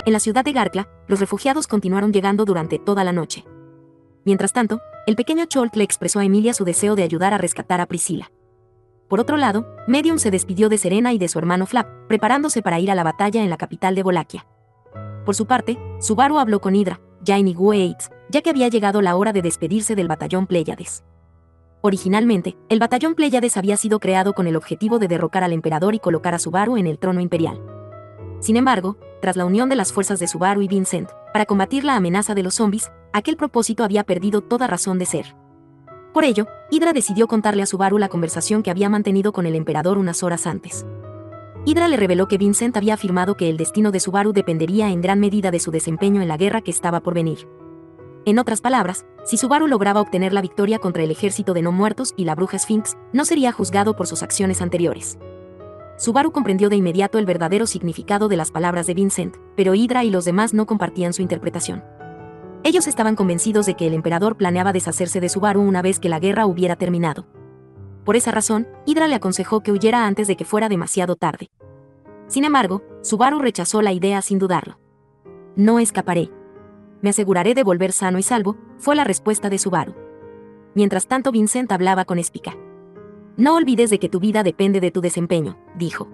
En la ciudad de Garkla, los refugiados continuaron llegando durante toda la noche. Mientras tanto, el pequeño Cholt le expresó a Emilia su deseo de ayudar a rescatar a Priscila. Por otro lado, Medium se despidió de Serena y de su hermano Flap, preparándose para ir a la batalla en la capital de Wallachia. Por su parte, Subaru habló con Hydra, Jane y Weitz, ya que había llegado la hora de despedirse del batallón Pléyades. Originalmente, el batallón Pléyades había sido creado con el objetivo de derrocar al emperador y colocar a Subaru en el trono imperial. Sin embargo, tras la unión de las fuerzas de Subaru y Vincent, para combatir la amenaza de los zombies, aquel propósito había perdido toda razón de ser. Por ello, Hydra decidió contarle a Subaru la conversación que había mantenido con el emperador unas horas antes. Hydra le reveló que Vincent había afirmado que el destino de Subaru dependería en gran medida de su desempeño en la guerra que estaba por venir. En otras palabras, si Subaru lograba obtener la victoria contra el ejército de no muertos y la bruja Sphinx, no sería juzgado por sus acciones anteriores. Subaru comprendió de inmediato el verdadero significado de las palabras de Vincent, pero Hydra y los demás no compartían su interpretación. Ellos estaban convencidos de que el emperador planeaba deshacerse de Subaru una vez que la guerra hubiera terminado. Por esa razón, Hydra le aconsejó que huyera antes de que fuera demasiado tarde. Sin embargo, Subaru rechazó la idea sin dudarlo. No escaparé. Me aseguraré de volver sano y salvo, fue la respuesta de Subaru. Mientras tanto, Vincent hablaba con Spica. No olvides de que tu vida depende de tu desempeño, dijo.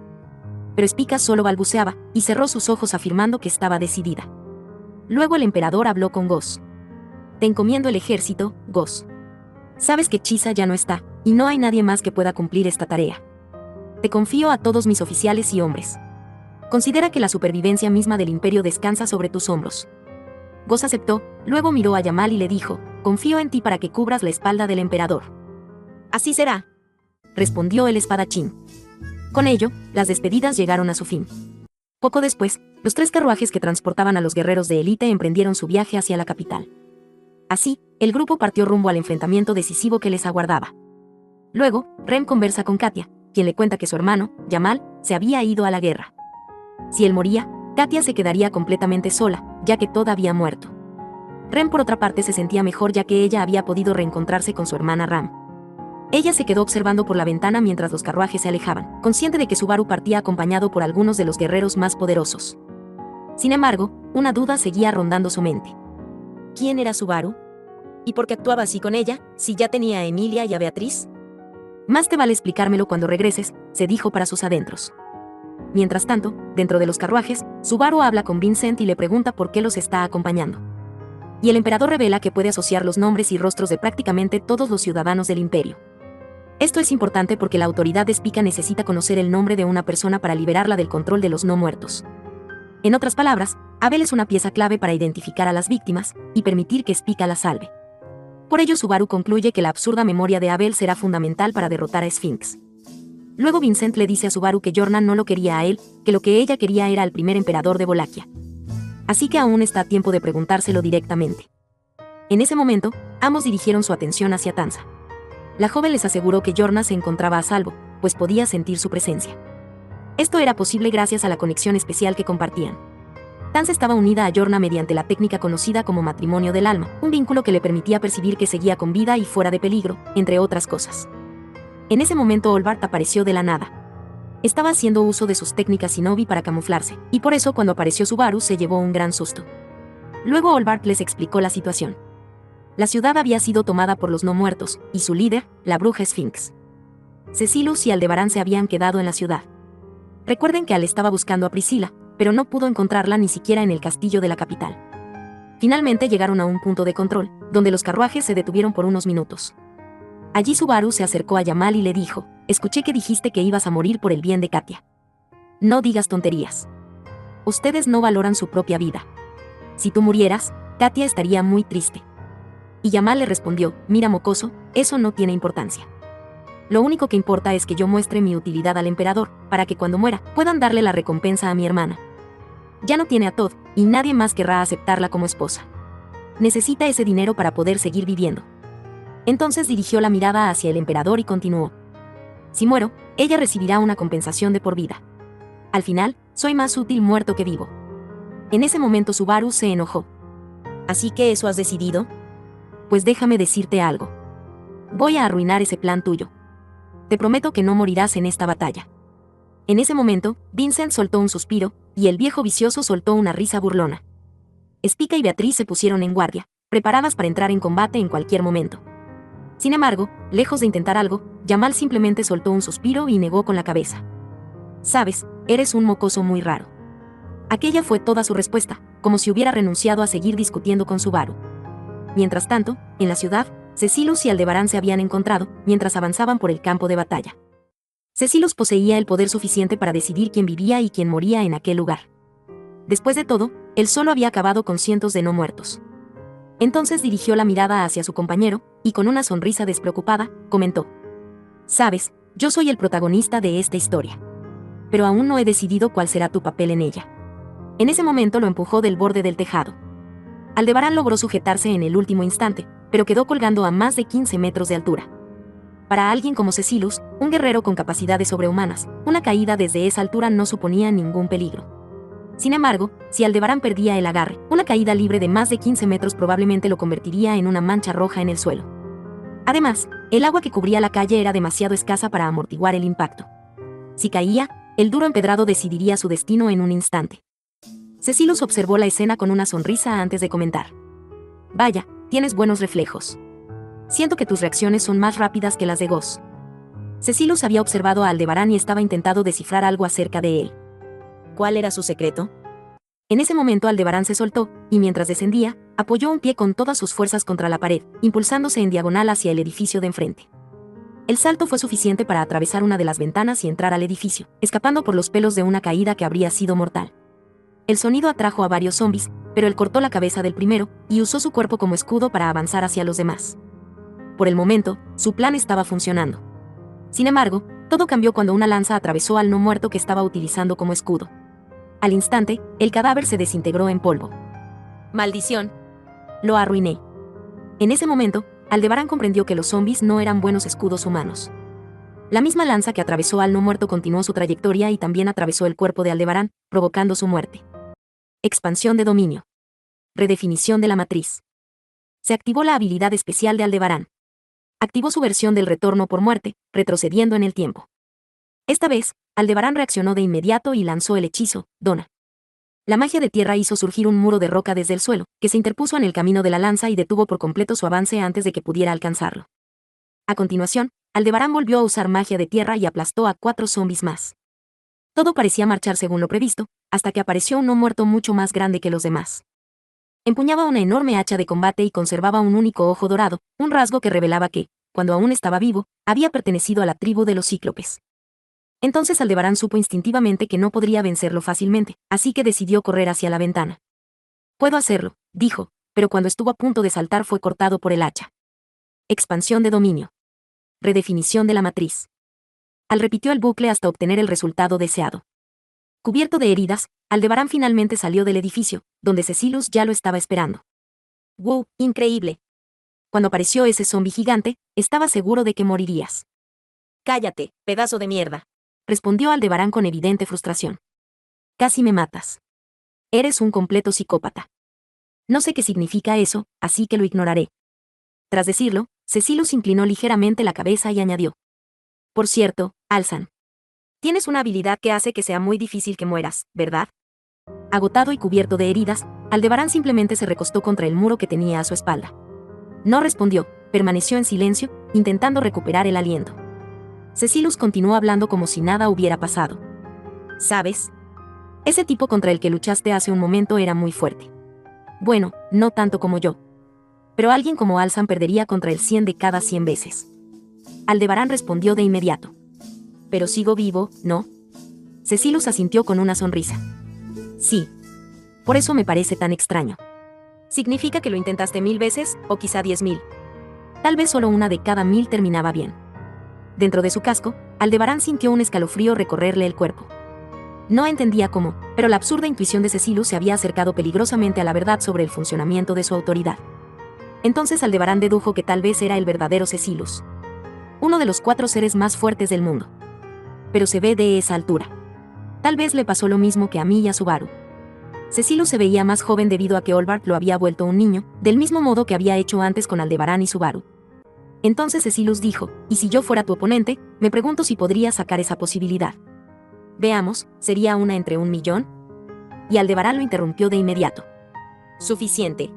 Pero Spica solo balbuceaba, y cerró sus ojos afirmando que estaba decidida. Luego el emperador habló con Goz. Te encomiendo el ejército, Goz. Sabes que Chisa ya no está, y no hay nadie más que pueda cumplir esta tarea. Te confío a todos mis oficiales y hombres. Considera que la supervivencia misma del imperio descansa sobre tus hombros. Goz aceptó, luego miró a Yamal y le dijo, confío en ti para que cubras la espalda del emperador. Así será, respondió el espadachín. Con ello, las despedidas llegaron a su fin. Poco después, los 3 carruajes que transportaban a los guerreros de élite emprendieron su viaje hacia la capital. Así, el grupo partió rumbo al enfrentamiento decisivo que les aguardaba. Luego, Rem conversa con Katia, quien le cuenta que su hermano, Yamal, se había ido a la guerra. Si él moría, Katia se quedaría completamente sola, ya que todo había muerto. Rem por otra parte se sentía mejor ya que ella había podido reencontrarse con su hermana Ram. Ella se quedó observando por la ventana mientras los carruajes se alejaban, consciente de que Subaru partía acompañado por algunos de los guerreros más poderosos. Sin embargo, una duda seguía rondando su mente. ¿Quién era Subaru? ¿Y por qué actuaba así con ella, si ya tenía a Emilia y a Beatriz? Más te vale explicármelo cuando regreses, se dijo para sus adentros. Mientras tanto, dentro de los carruajes, Subaru habla con Vincent y le pregunta por qué los está acompañando. Y el emperador revela que puede asociar los nombres y rostros de prácticamente todos los ciudadanos del imperio. Esto es importante porque la autoridad de Spica necesita conocer el nombre de una persona para liberarla del control de los no muertos. En otras palabras, Abel es una pieza clave para identificar a las víctimas y permitir que Spica la salve. Por ello Subaru concluye que la absurda memoria de Abel será fundamental para derrotar a Sphinx. Luego Vincent le dice a Subaru que Jorna no lo quería a él, que lo que ella quería era al primer emperador de Wallachia. Así que aún está a tiempo de preguntárselo directamente. En ese momento, ambos dirigieron su atención hacia Tanza. La joven les aseguró que Jorna se encontraba a salvo, pues podía sentir su presencia. Esto era posible gracias a la conexión especial que compartían. Tanza estaba unida a Jorna mediante la técnica conocida como matrimonio del alma, un vínculo que le permitía percibir que seguía con vida y fuera de peligro, entre otras cosas. En ese momento Olbart apareció de la nada. Estaba haciendo uso de sus técnicas Shinobi para camuflarse, y por eso cuando apareció Subaru se llevó un gran susto. Luego Olbart les explicó la situación. La ciudad había sido tomada por los no muertos, y su líder, la bruja Sphinx. Cecilus y Aldebarán se habían quedado en la ciudad. Recuerden que Al estaba buscando a Priscila, pero no pudo encontrarla ni siquiera en el castillo de la capital. Finalmente llegaron a un punto de control, donde los carruajes se detuvieron por unos minutos. Allí Subaru se acercó a Yamal y le dijo, escuché que dijiste que ibas a morir por el bien de Katia. No digas tonterías. Ustedes no valoran su propia vida. Si tú murieras, Katia estaría muy triste. Y Yamal le respondió, mira mocoso, eso no tiene importancia. Lo único que importa es que yo muestre mi utilidad al emperador, para que cuando muera, puedan darle la recompensa a mi hermana. Ya no tiene a Todd, y nadie más querrá aceptarla como esposa. Necesita ese dinero para poder seguir viviendo. Entonces dirigió la mirada hacia el emperador y continuó. Si muero, ella recibirá una compensación de por vida. Al final, soy más útil muerto que vivo. En ese momento Subaru se enojó. ¿Así que eso has decidido? Pues déjame decirte algo. Voy a arruinar ese plan tuyo. Te prometo que no morirás en esta batalla. En ese momento, Vincent soltó un suspiro, y el viejo vicioso soltó una risa burlona. Spica y Beatriz se pusieron en guardia, preparadas para entrar en combate en cualquier momento. Sin embargo, lejos de intentar algo, Jamal simplemente soltó un suspiro y negó con la cabeza. Sabes, eres un mocoso muy raro. Aquella fue toda su respuesta, como si hubiera renunciado a seguir discutiendo con Subaru. Mientras tanto, en la ciudad, Cecilus y Aldebarán se habían encontrado, mientras avanzaban por el campo de batalla. Cecilus poseía el poder suficiente para decidir quién vivía y quién moría en aquel lugar. Después de todo, él solo había acabado con cientos de no muertos. Entonces dirigió la mirada hacia su compañero, y con una sonrisa despreocupada, comentó: «Sabes, yo soy el protagonista de esta historia. Pero aún no he decidido cuál será tu papel en ella». En ese momento lo empujó del borde del tejado. Aldebarán logró sujetarse en el último instante, pero quedó colgando a más de 15 metros de altura. Para alguien como Cecilus, un guerrero con capacidades sobrehumanas, una caída desde esa altura no suponía ningún peligro. Sin embargo, si Aldebarán perdía el agarre, una caída libre de más de 15 metros probablemente lo convertiría en una mancha roja en el suelo. Además, el agua que cubría la calle era demasiado escasa para amortiguar el impacto. Si caía, el duro empedrado decidiría su destino en un instante. Cecilus observó la escena con una sonrisa antes de comentar: «Vaya, tienes buenos reflejos. Siento que tus reacciones son más rápidas que las de Goss». Cecilus había observado a Aldebarán y estaba intentando descifrar algo acerca de él. ¿Cuál era su secreto? En ese momento Aldebarán se soltó, y mientras descendía, apoyó un pie con todas sus fuerzas contra la pared, impulsándose en diagonal hacia el edificio de enfrente. El salto fue suficiente para atravesar una de las ventanas y entrar al edificio, escapando por los pelos de una caída que habría sido mortal. El sonido atrajo a varios zombies, pero él cortó la cabeza del primero, y usó su cuerpo como escudo para avanzar hacia los demás. Por el momento, su plan estaba funcionando. Sin embargo, todo cambió cuando una lanza atravesó al no muerto que estaba utilizando como escudo. Al instante, el cadáver se desintegró en polvo. «¡Maldición! Lo arruiné». En ese momento, Aldebarán comprendió que los zombies no eran buenos escudos humanos. La misma lanza que atravesó al no muerto continuó su trayectoria y también atravesó el cuerpo de Aldebarán, provocando su muerte. Expansión de dominio. Redefinición de la matriz. Se activó la habilidad especial de Aldebarán. Activó su versión del retorno por muerte, retrocediendo en el tiempo. Esta vez, Aldebarán reaccionó de inmediato y lanzó el hechizo, Dona. La magia de tierra hizo surgir un muro de roca desde el suelo, que se interpuso en el camino de la lanza y detuvo por completo su avance antes de que pudiera alcanzarlo. A continuación, Aldebarán volvió a usar magia de tierra y aplastó a 4 zombies más. Todo parecía marchar según lo previsto, hasta que apareció un no muerto mucho más grande que los demás. Empuñaba una enorme hacha de combate y conservaba un único ojo dorado, un rasgo que revelaba que, cuando aún estaba vivo, había pertenecido a la tribu de los cíclopes. Entonces Aldebarán supo instintivamente que no podría vencerlo fácilmente, así que decidió correr hacia la ventana. «Puedo hacerlo», dijo, pero cuando estuvo a punto de saltar fue cortado por el hacha. Expansión de dominio. Redefinición de la matriz. Al repitió el bucle hasta obtener el resultado deseado. Cubierto de heridas, Aldebarán finalmente salió del edificio, donde Cecilus ya lo estaba esperando. «¡Wow! ¡Increíble!». Cuando apareció ese zombi gigante, estaba seguro de que morirías. «Cállate, pedazo de mierda», respondió Aldebarán con evidente frustración. «Casi me matas. Eres un completo psicópata. No sé qué significa eso, así que lo ignoraré». Tras decirlo, Cecilus inclinó ligeramente la cabeza y añadió: «Por cierto, Alzan. Tienes una habilidad que hace que sea muy difícil que mueras, ¿verdad?». Agotado y cubierto de heridas, Aldebarán simplemente se recostó contra el muro que tenía a su espalda. No respondió, permaneció en silencio, intentando recuperar el aliento. Cecilus continuó hablando como si nada hubiera pasado. «¿Sabes? Ese tipo contra el que luchaste hace un momento era muy fuerte. Bueno, no tanto como yo. Pero alguien como Alzan perdería contra el 100 de cada 100 veces». Aldebarán respondió de inmediato: «Pero sigo vivo, ¿no?». Cecilus asintió con una sonrisa. «Sí. Por eso me parece tan extraño. ¿Significa que lo intentaste 1000 veces, o quizá 10.000? Tal vez solo una de cada 1000 terminaba bien». Dentro de su casco, Aldebarán sintió un escalofrío recorrerle el cuerpo. No entendía cómo, pero la absurda intuición de Cecilus se había acercado peligrosamente a la verdad sobre el funcionamiento de su autoridad. Entonces Aldebarán dedujo que tal vez era el verdadero Cecilus. Uno de los 4 seres más fuertes del mundo. Pero se ve de esa altura. Tal vez le pasó lo mismo que a mí y a Subaru. Cecilus se veía más joven debido a que Olbart lo había vuelto un niño, del mismo modo que había hecho antes con Aldebarán y Subaru. Entonces Cecilus dijo: «Y si yo fuera tu oponente, me pregunto si podría sacar esa posibilidad». Veamos, ¿sería una entre 1.000.000? Y Aldebarán lo interrumpió de inmediato. Suficiente.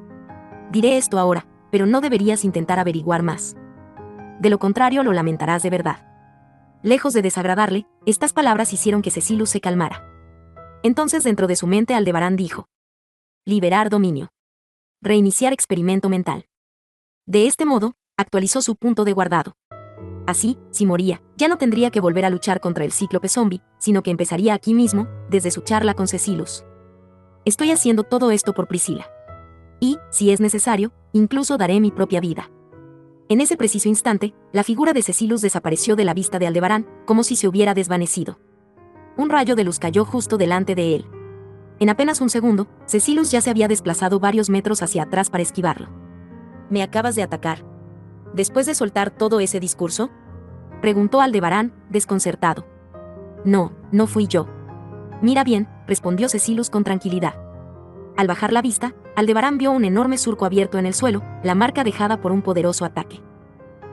Diré esto ahora, pero no deberías intentar averiguar más. De lo contrario lo lamentarás de verdad. Lejos de desagradarle, estas palabras hicieron que Cecilus se calmara. Entonces dentro de su mente Aldebarán dijo: liberar dominio. Reiniciar experimento mental. De este modo, actualizó su punto de guardado. Así, si moría, ya no tendría que volver a luchar contra el cíclope zombie, sino que empezaría aquí mismo, desde su charla con Cecilus. Estoy haciendo todo esto por Priscila. Y, si es necesario, incluso daré mi propia vida. En ese preciso instante, la figura de Cecilus desapareció de la vista de Aldebarán, como si se hubiera desvanecido. Un rayo de luz cayó justo delante de él. En apenas un segundo, Cecilus ya se había desplazado varios metros hacia atrás para esquivarlo. ¿Me acabas de atacar? ¿Después de soltar todo ese discurso?, preguntó Aldebarán, desconcertado. No, no fui yo. Mira bien, respondió Cecilus con tranquilidad. Al bajar la vista, Aldebarán vio un enorme surco abierto en el suelo, la marca dejada por un poderoso ataque.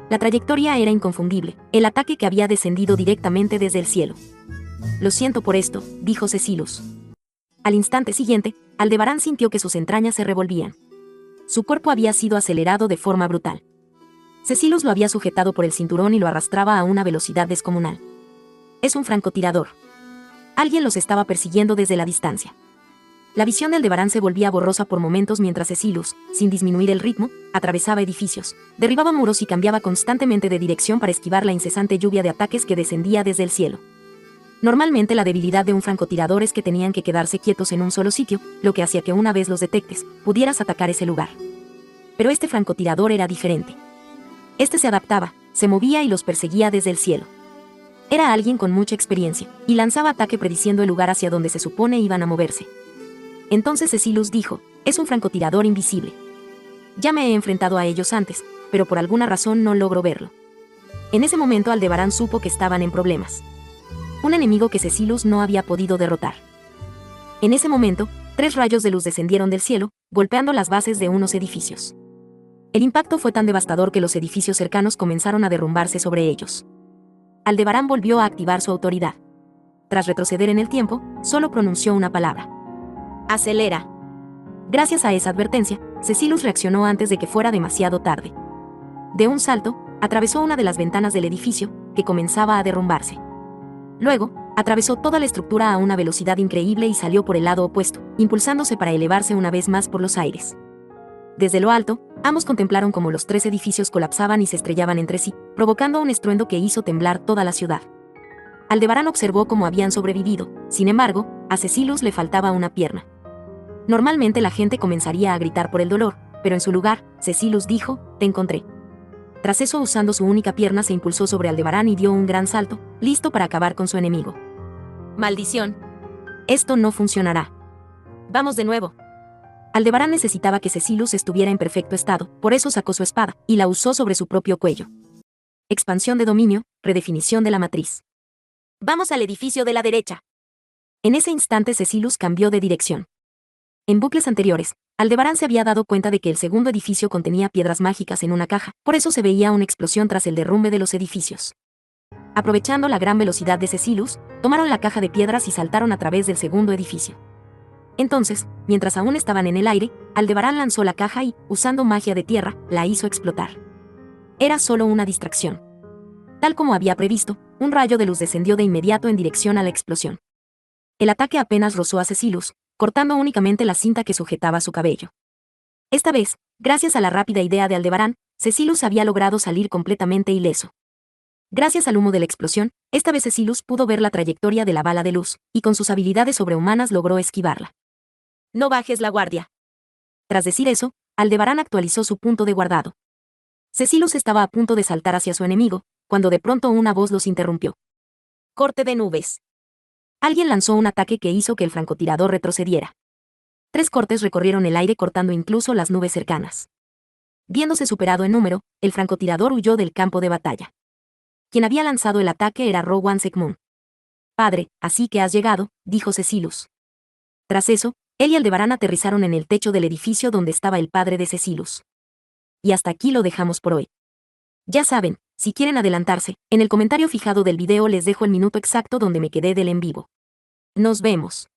La trayectoria era inconfundible, el ataque que había descendido directamente desde el cielo. Lo siento por esto, dijo Cecilus. Al instante siguiente, Aldebarán sintió que sus entrañas se revolvían. Su cuerpo había sido acelerado de forma brutal. Cecilus lo había sujetado por el cinturón y lo arrastraba a una velocidad descomunal. Es un francotirador. Alguien los estaba persiguiendo desde la distancia. La visión de Aldebarán se volvía borrosa por momentos mientras Cecilus, sin disminuir el ritmo, atravesaba edificios, derribaba muros y cambiaba constantemente de dirección para esquivar la incesante lluvia de ataques que descendía desde el cielo. Normalmente la debilidad de un francotirador es que tenían que quedarse quietos en un solo sitio, lo que hacía que una vez los detectes, pudieras atacar ese lugar. Pero este francotirador era diferente. Este se adaptaba, se movía y los perseguía desde el cielo. Era alguien con mucha experiencia, y lanzaba ataque prediciendo el lugar hacia donde se supone iban a moverse. Entonces Cecilus dijo: es un francotirador invisible. Ya me he enfrentado a ellos antes, pero por alguna razón no logro verlo. En ese momento Aldebarán supo que estaban en problemas. Un enemigo que Cecilus no había podido derrotar. En ese momento, 3 rayos de luz descendieron del cielo, golpeando las bases de unos edificios. El impacto fue tan devastador que los edificios cercanos comenzaron a derrumbarse sobre ellos. Aldebarán volvió a activar su autoridad. Tras retroceder en el tiempo, solo pronunció una palabra: acelera. Gracias a esa advertencia, Cecilus reaccionó antes de que fuera demasiado tarde. De un salto, atravesó una de las ventanas del edificio, que comenzaba a derrumbarse. Luego, atravesó toda la estructura a una velocidad increíble y salió por el lado opuesto, impulsándose para elevarse una vez más por los aires. Desde lo alto, ambos contemplaron cómo los 3 edificios colapsaban y se estrellaban entre sí, provocando un estruendo que hizo temblar toda la ciudad. Aldebarán observó cómo habían sobrevivido, sin embargo, a Cecilus le faltaba una pierna. Normalmente la gente comenzaría a gritar por el dolor, pero en su lugar, Cecilus dijo: te encontré. Tras eso, usando su única pierna, se impulsó sobre Aldebarán y dio un gran salto, listo para acabar con su enemigo. ¡Maldición! Esto no funcionará. Vamos de nuevo. Aldebarán necesitaba que Cecilus estuviera en perfecto estado, por eso sacó su espada, y la usó sobre su propio cuello. Expansión de dominio, redefinición de la matriz. Vamos al edificio de la derecha. En ese instante Cecilus cambió de dirección. En bucles anteriores, Aldebarán se había dado cuenta de que el segundo edificio contenía piedras mágicas en una caja, por eso se veía una explosión tras el derrumbe de los edificios. Aprovechando la gran velocidad de Cecilus, tomaron la caja de piedras y saltaron a través del segundo edificio. Entonces, mientras aún estaban en el aire, Aldebarán lanzó la caja y, usando magia de tierra, la hizo explotar. Era solo una distracción. Tal como había previsto, un rayo de luz descendió de inmediato en dirección a la explosión. El ataque apenas rozó a Cecilus, cortando únicamente la cinta que sujetaba su cabello. Esta vez, gracias a la rápida idea de Aldebarán, Cecilus había logrado salir completamente ileso. Gracias al humo de la explosión, esta vez Cecilus pudo ver la trayectoria de la bala de luz, y con sus habilidades sobrehumanas logró esquivarla. No bajes la guardia. Tras decir eso, Aldebarán actualizó su punto de guardado. Cecilus estaba a punto de saltar hacia su enemigo, cuando de pronto una voz los interrumpió. Corte de nubes. Alguien lanzó un ataque que hizo que el francotirador retrocediera. 3 cortes recorrieron el aire cortando incluso las nubes cercanas. Viéndose superado en número, el francotirador huyó del campo de batalla. Quien había lanzado el ataque era Rowan Sekmun. Padre, así que has llegado, dijo Cecilus. Tras eso, él y Aldebarán aterrizaron en el techo del edificio donde estaba el padre de Cecilus. Y hasta aquí lo dejamos por hoy. Ya saben, si quieren adelantarse, en el comentario fijado del video les dejo el minuto exacto donde me quedé del en vivo. Nos vemos.